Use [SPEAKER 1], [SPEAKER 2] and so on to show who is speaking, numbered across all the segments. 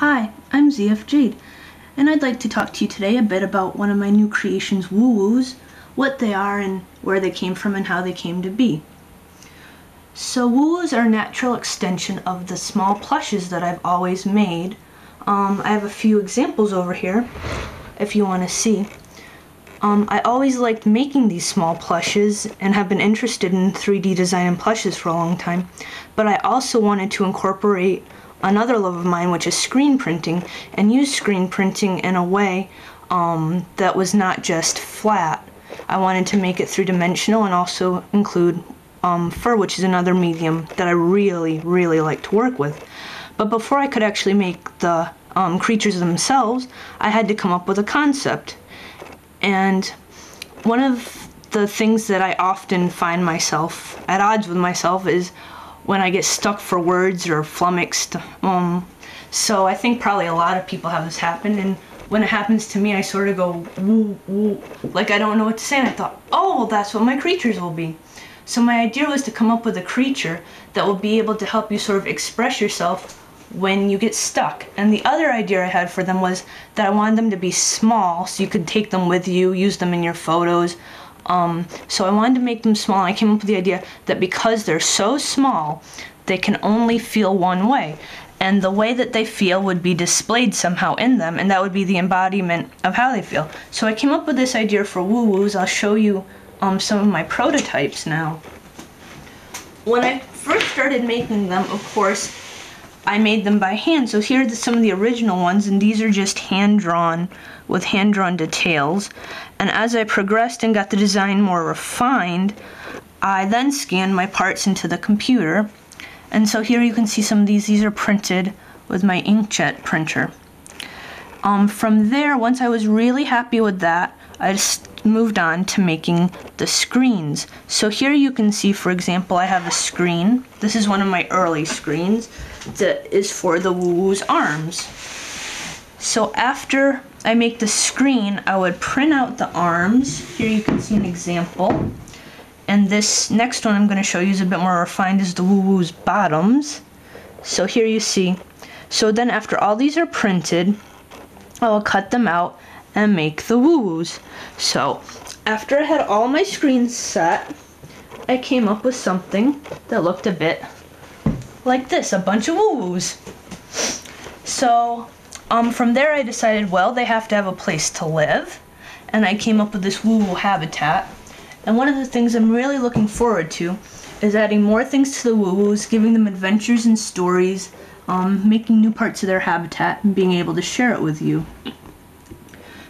[SPEAKER 1] Hi, I'm ZF Jade, and I'd like to talk to you today a bit about one of my new creations, WOOS, what they are and where they came from and how they came to be. So WOOS are a natural extension of the small plushes that I've always made. I have a few examples over here, if you want to see. I always liked making these small plushes and have been interested in 3D design and plushes for a long time, but I also wanted to incorporate another love of mine, which is screen printing, and use screen printing in a way that was not just flat. I wanted to make it three-dimensional and also include fur, which is another medium that I really like to work with. But before I could actually make the creatures themselves, I had to come up with a concept. And one of the things that I often find myself at odds with myself is when I get stuck for words or flummoxed. So I think probably a lot of people have this happen, and when it happens to me, I sort of go woo woo, like I don't know what to say, and I thought, oh, well, that's what my creatures will be. So my idea was to come up with a creature that will be able to help you sort of express yourself when you get stuck. And the other idea I had for them was that I wanted them to be small so you could take them with you, use them in your photos. So I wanted to make them small, and I came up with the idea that because they're so small, they can only feel one way. And the way that they feel would be displayed somehow in them, and that would be the embodiment of how they feel. So I came up with this idea for WOOS. I'll show you some of my prototypes now. When I first started making them, of course, I made them by hand. So here are some of the original ones, and these are just hand-drawn with hand-drawn details. And as I progressed and got the design more refined, I then scanned my parts into the computer. And so here you can see some of these. These are printed with my inkjet printer. From there, once I was really happy with that, I just moved on to making the screens. So here you can see, for example, I have a screen. This is one of my early screens that is for the WOOS arms. So after I make the screen, I would print out the arms. Here you can see an example. And this next one I'm going to show you is a bit more refined, is the WOOS bottoms. So here you see. So then after all these are printed, I will cut them out and make the WOOS. So after I had all my screens set, I came up with something that looked a bit like this, a bunch of WOOS. So from there I decided, well, they have to have a place to live, and I came up with this WOO habitat. And one of the things I'm really looking forward to is adding more things to the WOOS, giving them adventures and stories, making new parts of their habitat, and being able to share it with you.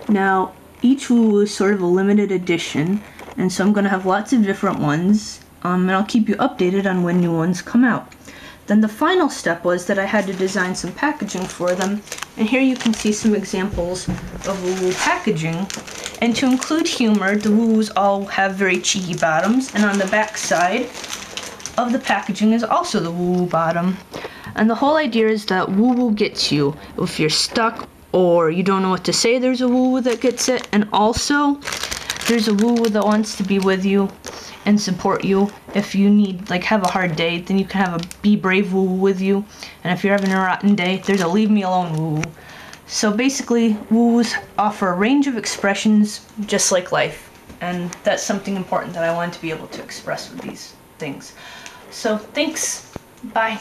[SPEAKER 1] Now, each WOO is sort of a limited edition, and so I'm going to have lots of different ones, and I'll keep you updated on when new ones come out. Then the final step was that I had to design some packaging for them, and here you can see some examples of WOO packaging. And to include humor, the WOOS all have very cheeky bottoms, and on the back side of the packaging is also the WOO bottom. And the whole idea is that WOO gets you if you're stuck or you don't know what to say. There's a WOO that gets it, and also there's a WOO that wants to be with you and support you. If you need, like, have a hard day, then you can have a Be Brave WOO with you. And if you're having a rotten day, there's a Leave Me Alone WOO. So basically, WOOS offer a range of expressions just like life. And that's something important that I wanted to be able to express with these things. So thanks. Bye.